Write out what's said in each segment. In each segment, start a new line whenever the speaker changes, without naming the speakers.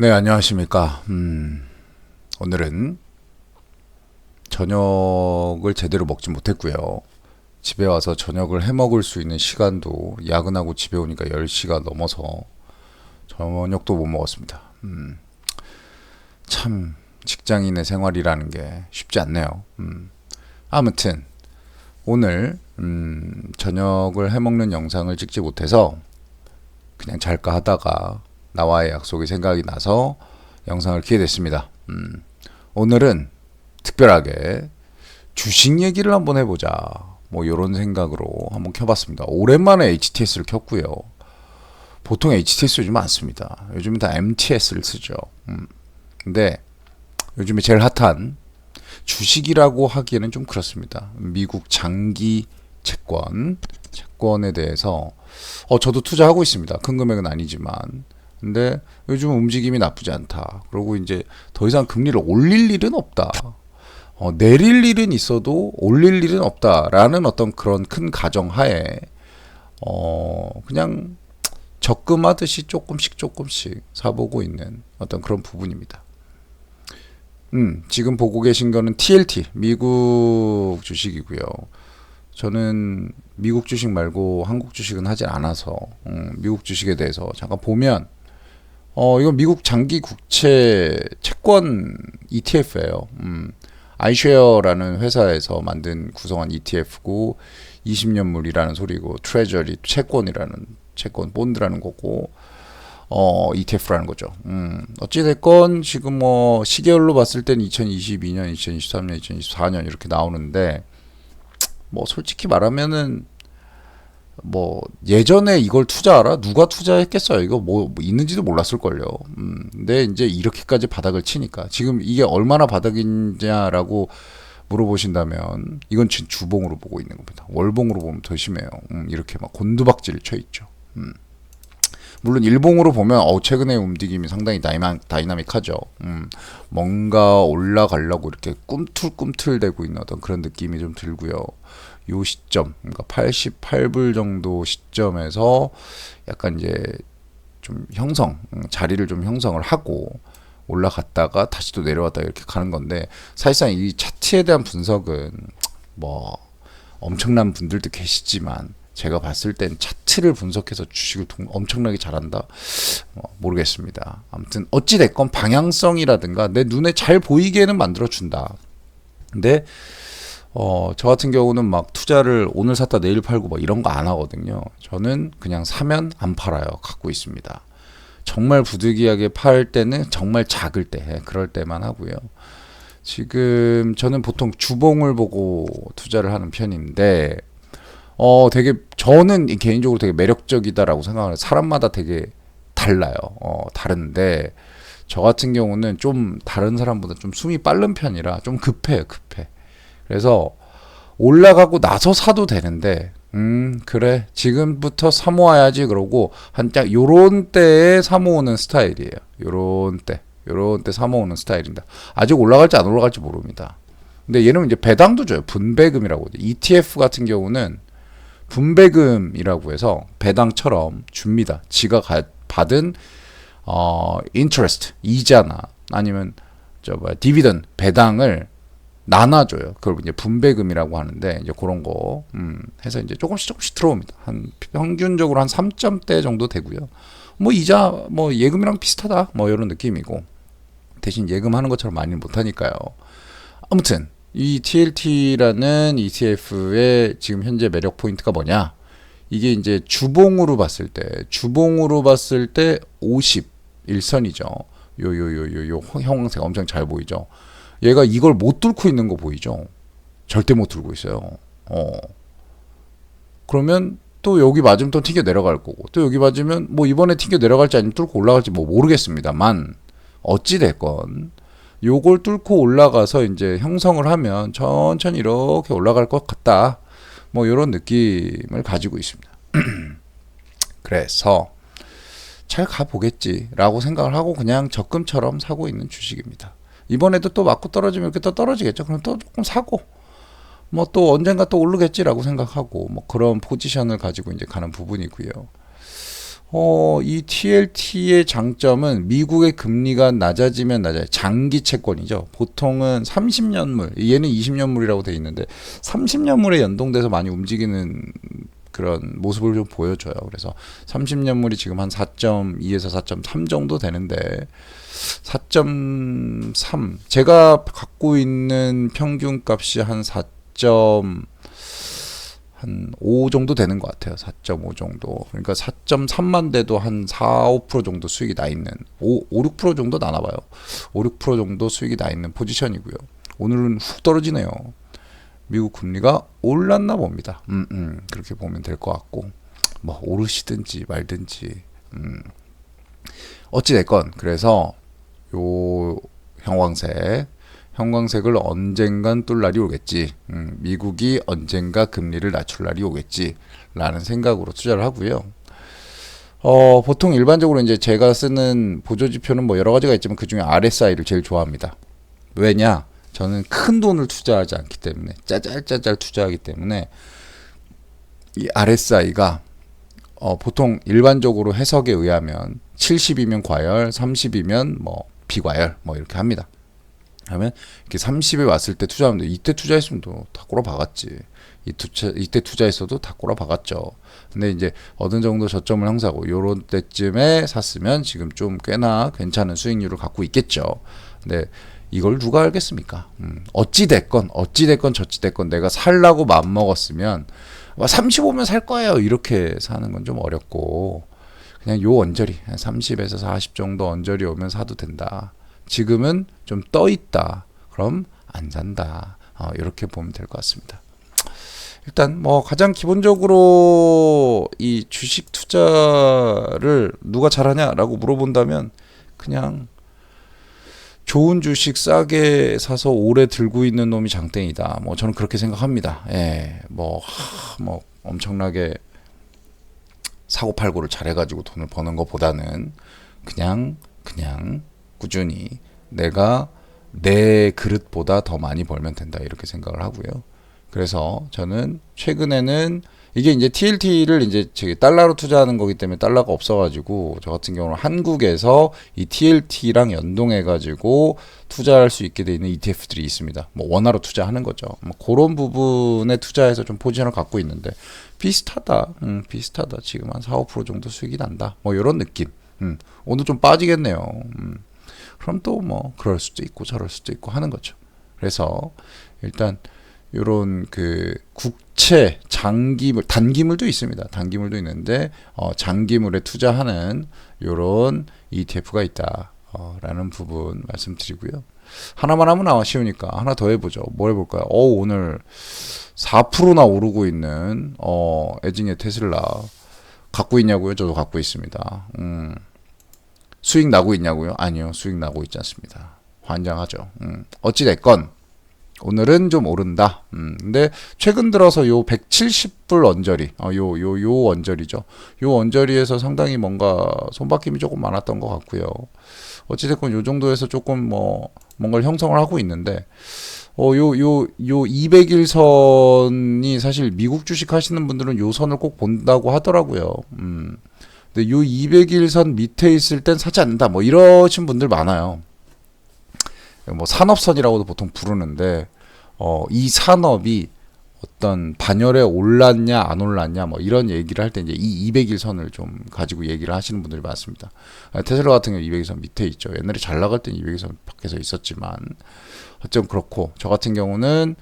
네, 안녕하십니까. 오늘은 저녁을 제대로 먹지 못했고요. 집에 와서 저녁을 해 먹을 수 있는 시간도 야근하고 집에 오니까 10시가 넘어서 저녁도 못 먹었습니다. 참 직장인의 생활이라는 게 쉽지 않네요. 아무튼 오늘 저녁을 해 먹는 영상을 찍지 못해서 그냥 잘까 하다가 나와의 약속이 생각이 나서 영상을 키게 됐습니다. 오늘은 특별하게 주식 얘기를 한번 해보자. 뭐 이런 생각으로 한번 켜봤습니다. 오랜만에 HTS를 켰고요. 보통 HTS 요즘 안 씁니다. 요즘 다 MTS를 쓰죠. 근데 요즘에 제일 핫한 주식이라고 하기에는 좀 그렇습니다. 미국 장기 채권에 대해서 저도 투자하고 있습니다. 큰 금액은 아니지만. 근데 요즘 움직임이 나쁘지 않다. 그리고 이제 더 이상 금리를 올릴 일은 없다. 내릴 일은 있어도 올릴 일은 없다라는 어떤 그런 큰 가정하에 그냥 적금하듯이 조금씩 사보고 있는 어떤 그런 부분입니다. 지금 보고 계신 거는 TLT 미국 주식이고요. 저는 미국 주식 말고 한국 주식은 하지 않아서 미국 주식에 대해서 잠깐 보면 이건 미국 장기 국채 채권 ETF예요. 아이쉐어라는 회사에서 구성한 ETF고 20년물이라는 소리고 트레저리 채권 본드라는 거고 ETF라는 거죠. 어찌 됐건 지금 뭐 시계열로 봤을 땐 2022년, 2023년, 2024년 이렇게 나오는데 뭐 솔직히 말하면은 뭐 예전에 이걸 투자하라 누가 투자했겠어요. 이거 뭐 있는지도 몰랐을걸요. 근데 이제 이렇게까지 바닥을 치니까 지금 이게 얼마나 바닥이냐라고 물어보신다면 이건 주봉으로 보고 있는 겁니다. 월봉으로 보면 더 심해요. 이렇게 막 곤두박질 쳐 있죠. 물론 일봉으로 보면 최근의 움직임이 상당히 다이나믹하죠. 뭔가 올라가려고 이렇게 꿈틀꿈틀대고 있는 어떤 그런 느낌이 좀 들고요. 요 시점, 그러니까 88불 정도 시점에서 약간 이제 좀 자리를 좀 형성을 하고 올라갔다가 다시 또 내려왔다가 이렇게 가는 건데 사실상 이 차트에 대한 분석은 뭐 엄청난 분들도 계시지만 제가 봤을 땐 차트를 분석해서 주식을 엄청나게 잘한다? 모르겠습니다. 아무튼 어찌됐건 방향성이라든가 내 눈에 잘 보이게는 만들어준다. 근데 저 같은 경우는 막 투자를 오늘 샀다 내일 팔고 막 이런 거 안 하거든요. 저는 그냥 사면 안 팔아요. 갖고 있습니다. 정말 부득이하게 팔 때는 정말 작을 때, 그럴 때만 하고요. 지금 저는 보통 주봉을 보고 투자를 하는 편인데 저는 개인적으로 되게 매력적이다라고 생각하는 사람마다 되게 달라요. 다른데 저 같은 경우는 좀 다른 사람보다 좀 숨이 빠른 편이라 좀 급해요. 그래서 올라가고 나서 사도 되는데 그래 지금부터 사모아야지 그러고 한짝 요런 때에 사모으는 스타일이에요. 요런 때 사모으는 스타일입니다. 아직 올라갈지 안 올라갈지 모릅니다. 근데 얘는 이제 배당도 줘요. 분배금이라고. ETF 같은 경우는 분배금이라고 해서 배당처럼 줍니다. 지가 받은 interest 이자나 아니면 디비던 배당을 나눠줘요. 그걸 이제 분배금이라고 하는데 이제 그런 거 해서 이제 조금씩 들어옵니다. 한 평균적으로 한 3점대 정도 되고요. 뭐 이자 뭐 예금이랑 비슷하다 뭐 이런 느낌이고 대신 예금하는 것처럼 많이 못 하니까요. 아무튼 이 TLT라는 ETF의 지금 현재 매력 포인트가 뭐냐? 이게 이제 주봉으로 봤을 때 51선이죠. 요 형광색 엄청 잘 보이죠? 얘가 이걸 못 뚫고 있는 거 보이죠? 절대 못 뚫고 있어요. 그러면 또 여기 맞으면 또 튕겨 내려갈 거고, 또 여기 맞으면 뭐 이번에 튕겨 내려갈지 아니면 뚫고 올라갈지 뭐 모르겠습니다만, 어찌됐건, 요걸 뚫고 올라가서 이제 형성을 하면 천천히 이렇게 올라갈 것 같다. 뭐 이런 느낌을 가지고 있습니다. 그래서 잘 가보겠지라고 생각을 하고 그냥 적금처럼 사고 있는 주식입니다. 이번에도 또 맞고 떨어지면 이렇게 또 떨어지겠죠. 그럼 또 조금 사고 뭐 또 언젠가 또 오르겠지라고 생각하고 뭐 그런 포지션을 가지고 이제 가는 부분이고요. 이 TLT의 장점은 미국의 금리가 낮아지면 낮아요. 장기 채권이죠. 보통은 30년물, 얘는 20년물이라고 돼 있는데 30년물에 연동돼서 많이 움직이는 그런 모습을 좀 보여줘요. 그래서 30년물이 지금 한 4.2에서 4.3 정도 되는데 4.3 제가 갖고 있는 평균 값이 한 4.5 정도 되는 것 같아요. 4.5 정도. 그러니까 4.3만 돼도 한 4, 5% 정도 수익이 나 있는 6% 정도 나나 봐요. 6% 정도 수익이 나 있는 포지션이고요. 오늘은 훅 떨어지네요. 미국 금리가 올랐나 봅니다. 그렇게 보면 될 것 같고 뭐 오르시든지 말든지 어찌 됐건 그래서 요 형광색을 언젠간 뚫 날이 오겠지. 미국이 언젠가 금리를 낮출 날이 오겠지. 라는 생각으로 투자를 하고요. 보통 일반적으로 이제 제가 쓰는 보조지표는 뭐 여러 가지가 있지만 그 중에 RSI를 제일 좋아합니다. 왜냐? 저는 큰 돈을 투자하지 않기 때문에 짜잘짜잘 투자하기 때문에 이 RSI가 보통 일반적으로 해석에 의하면 70이면 과열, 30이면 뭐 비과열 뭐 이렇게 합니다. 하면 이렇게 30에 왔을 때 투자하면 이때 투자했으면 다 꼬라 박았지. 이때 투자했어도 다 꼬라 박았죠. 근데 이제 어느 정도 저점을 형성하고 요런 때쯤에 샀으면 지금 좀 꽤나 괜찮은 수익률을 갖고 있겠죠. 근데 이걸 누가 알겠습니까? 어찌 됐건 저찌 됐건 내가 살라고 마음 먹었으면 35면 살 거예요. 이렇게 사는 건 좀 어렵고 그냥 요 언저리 30에서 40 정도 언저리 오면 사도 된다. 지금은 좀 떠 있다. 그럼 안 산다. 이렇게 보면 될 것 같습니다. 일단 뭐 가장 기본적으로 이 주식 투자를 누가 잘하냐라고 물어본다면 그냥 좋은 주식 싸게 사서 오래 들고 있는 놈이 장땡이다. 뭐 저는 그렇게 생각합니다. 예, 뭐 엄청나게 사고 팔고를 잘해가지고 돈을 버는 것보다는 그냥 꾸준히 내가 내 그릇보다 더 많이 벌면 된다 이렇게 생각을 하고요. 그래서 저는 최근에는 이게 이제 TLT를 이제 달러로 투자하는 거기 때문에 달러가 없어가지고 저 같은 경우는 한국에서 이 TLT랑 연동해가지고 투자할 수 있게 돼 있는 ETF들이 있습니다. 뭐 원화로 투자하는 거죠. 뭐 그런 부분에 투자해서 좀 포지션을 갖고 있는데 비슷하다. 지금 한 4, 5% 정도 수익이 난다. 뭐 이런 느낌. 오늘 좀 빠지겠네요. 그럼 또 뭐 그럴 수도 있고 저럴 수도 있고 하는 거죠. 그래서 일단 요런 그 국채 장기물 단기물도 있습니다. 단기물도 있는데 장기물에 투자하는 요런 ETF가 있다. 라는 부분 말씀드리고요. 하나만 하면 아쉬우니까 하나 더 해보죠. 뭐 해볼까요? 오늘 4%나 오르고 있는 에징의 테슬라 갖고 있냐고요? 저도 갖고 있습니다. 수익 나고 있냐고요? 아니요, 수익 나고 있지 않습니다. 환장하죠. 어찌 됐건 오늘은 좀 오른다. 근데 최근 들어서 요 170불 언저리, 요 언저리죠. 요 언저리에서 상당히 뭔가 손바뀜이 조금 많았던 것 같고요. 어찌됐건 요 정도에서 조금 뭔가를 형성을 하고 있는데, 요 200일 선이 사실 미국 주식 하시는 분들은 요 선을 꼭 본다고 하더라고요. 근데 요 200일 선 밑에 있을 땐 사지 않는다. 뭐 이러신 분들 많아요. 뭐 산업선이라고도 보통 부르는데 이 산업이 어떤 반열에 올랐냐 안 올랐냐 뭐 이런 얘기를 할 때 이제 이 200일 선을 좀 가지고 얘기를 하시는 분들이 많습니다. 테슬라 같은 경우 200일 선 밑에 있죠. 옛날에 잘 나갈 때는 200일 선 밖에서 있었지만 어쩜 그렇고 저 같은 경우는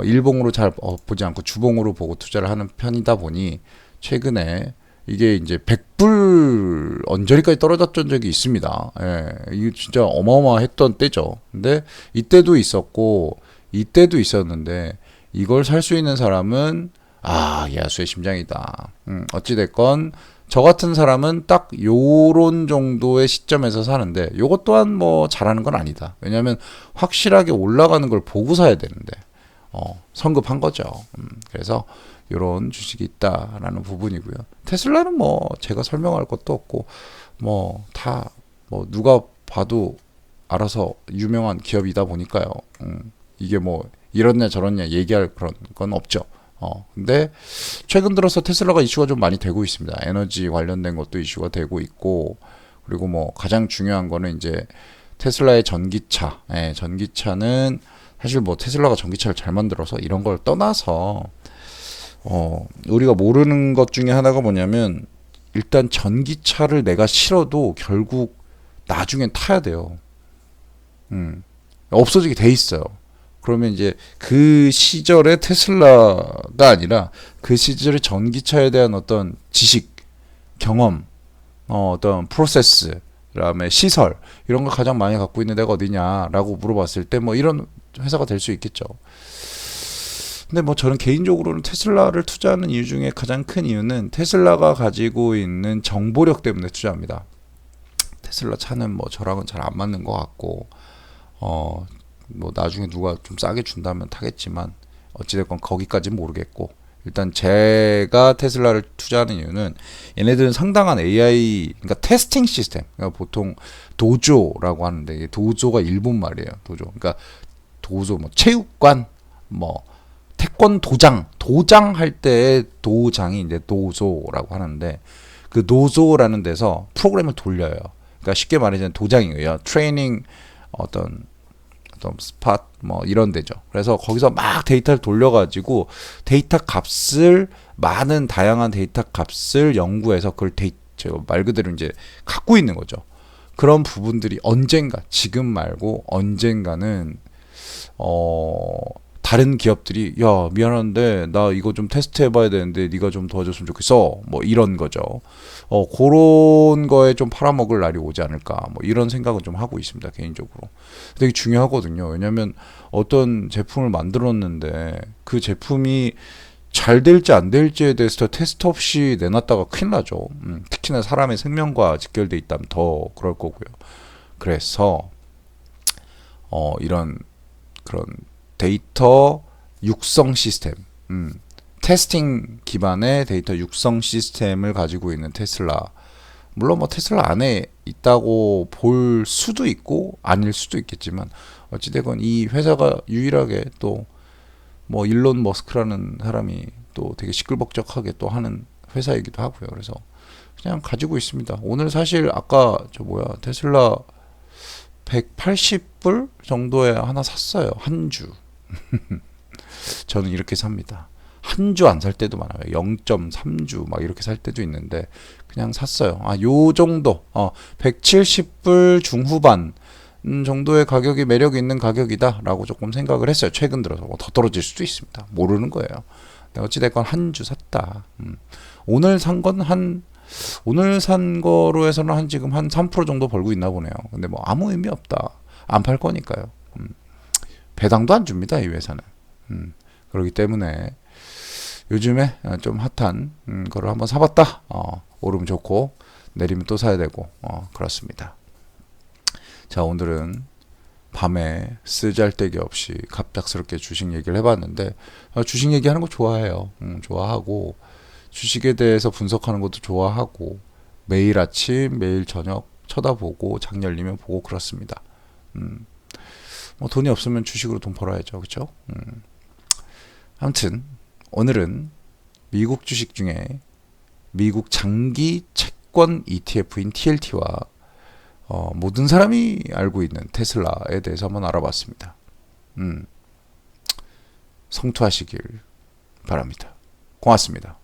일봉으로 잘 보지 않고 주봉으로 보고 투자를 하는 편이다 보니 최근에 이게 이제 100불 언저리까지 떨어졌던 적이 있습니다. 예, 이게 진짜 어마어마했던 때죠. 근데 이때도 있었고 이때도 있었는데 이걸 살 수 있는 사람은 야수의 심장이다. 어찌 됐건 저 같은 사람은 딱 요런 정도의 시점에서 사는데 요것 또한 뭐 잘하는 건 아니다. 왜냐하면 확실하게 올라가는 걸 보고 사야 되는데 성급한 거죠. 그래서 이런 주식이 있다라는 부분이고요. 테슬라는 뭐 제가 설명할 것도 없고 뭐 다 뭐 누가 봐도 알아서 유명한 기업이다 보니까요. 이게 뭐 이렇냐 저렇냐 얘기할 그런 건 없죠. 근데 최근 들어서 테슬라가 이슈가 좀 많이 되고 있습니다. 에너지 관련된 것도 이슈가 되고 있고, 그리고 뭐 가장 중요한 거는 이제 테슬라의 전기차. 전기차는 사실 뭐 테슬라가 전기차를 잘 만들어서 이런 걸 떠나서 우리가 모르는 것 중에 하나가 뭐냐면, 일단 전기차를 내가 실어도 결국 나중엔 타야 돼요. 없어지게 돼 있어요. 그러면 이제 그 시절의 테슬라가 아니라 그 시절의 전기차에 대한 어떤 지식, 경험, 어떤 프로세스, 그다음에 시설 이런 걸 가장 많이 갖고 있는 데가 어디냐라고 물어봤을 때 뭐 이런 회사가 될 수 있겠죠. 근데 뭐 저는 개인적으로는 테슬라를 투자하는 이유 중에 가장 큰 이유는 테슬라가 가지고 있는 정보력 때문에 투자합니다. 테슬라 차는 뭐 저랑은 잘 안 맞는 것 같고, 뭐 나중에 누가 좀 싸게 준다면 타겠지만 어찌됐건 거기까지는 모르겠고, 일단 제가 테슬라를 투자하는 이유는 얘네들은 상당한 AI, 그러니까 테스팅 시스템, 그러니까 보통 도조라고 하는데, 이게 도조가 일본 말이에요. 도조. 그러니까 도조 뭐 체육관, 뭐 태권도장, 도장 할 때의 도장이 이제 도조라고 하는데, 그 도조라는 데서 프로그램을 돌려요. 그러니까 쉽게 말하자면 도장이에요. 트레이닝 어떤 스팟 뭐 이런 데죠. 그래서 거기서 막 데이터를 돌려가지고 데이터 값을, 많은 다양한 데이터 값을 연구해서 그걸 말 그대로 이제 갖고 있는 거죠. 그런 부분들이 언젠가, 지금 말고 언젠가는 다른 기업들이 야 미안한데 나 이거 좀 테스트 해봐야 되는데 네가 좀 도와줬으면 좋겠어, 뭐 이런 거죠. 그런 거에 좀 팔아먹을 날이 오지 않을까, 뭐 이런 생각은 좀 하고 있습니다, 개인적으로. 되게 중요하거든요. 왜냐하면 어떤 제품을 만들었는데 그 제품이 잘 될지 안 될지에 대해서 테스트 없이 내놨다가 큰일 나죠. 특히나 사람의 생명과 직결돼 있다면 더 그럴 거고요. 그래서 이런 그런 데이터 육성 시스템, 테스팅 기반의 데이터 육성 시스템을 가지고 있는 테슬라. 물론 뭐 테슬라 안에 있다고 볼 수도 있고 아닐 수도 있겠지만, 어찌되건 이 회사가 유일하게 또 뭐 일론 머스크라는 사람이 또 되게 시끌벅적하게 또 하는 회사이기도 하고요. 그래서 그냥 가지고 있습니다. 오늘 사실 아까 테슬라 180불 정도에 하나 샀어요. 한 주. 저는 이렇게 삽니다. 한 주 안 살 때도 많아요. 0.3주 막 이렇게 살 때도 있는데 그냥 샀어요. 요 정도 170불 중후반 정도의 가격이 매력 있는 가격이다 라고 조금 생각을 했어요. 최근 들어서 더 떨어질 수도 있습니다. 모르는 거예요. 어찌됐건 한 주 샀다. 오늘 산 거로 해서는 지금 한 3% 정도 벌고 있나 보네요. 근데 뭐 아무 의미 없다. 안 팔 거니까요. 배당도 안 줍니다, 이 회사는. 그렇기 때문에 요즘에 좀 핫한 거를 한번 사봤다. 오르면 좋고 내리면 또 사야 되고 그렇습니다. 자, 오늘은 밤에 쓰잘데기 없이 갑작스럽게 주식 얘기를 해봤는데, 주식 얘기하는 거 좋아해요. 좋아하고 주식에 대해서 분석하는 것도 좋아하고, 매일 아침 매일 저녁 쳐다보고 장 열리면 보고 그렇습니다. 뭐 돈이 없으면 주식으로 돈 벌어야죠, 그렇죠? 아무튼 오늘은 미국 주식 중에 미국 장기 채권 ETF인 TLT와 모든 사람이 알고 있는 테슬라에 대해서 한번 알아봤습니다. 성투하시길 바랍니다. 고맙습니다.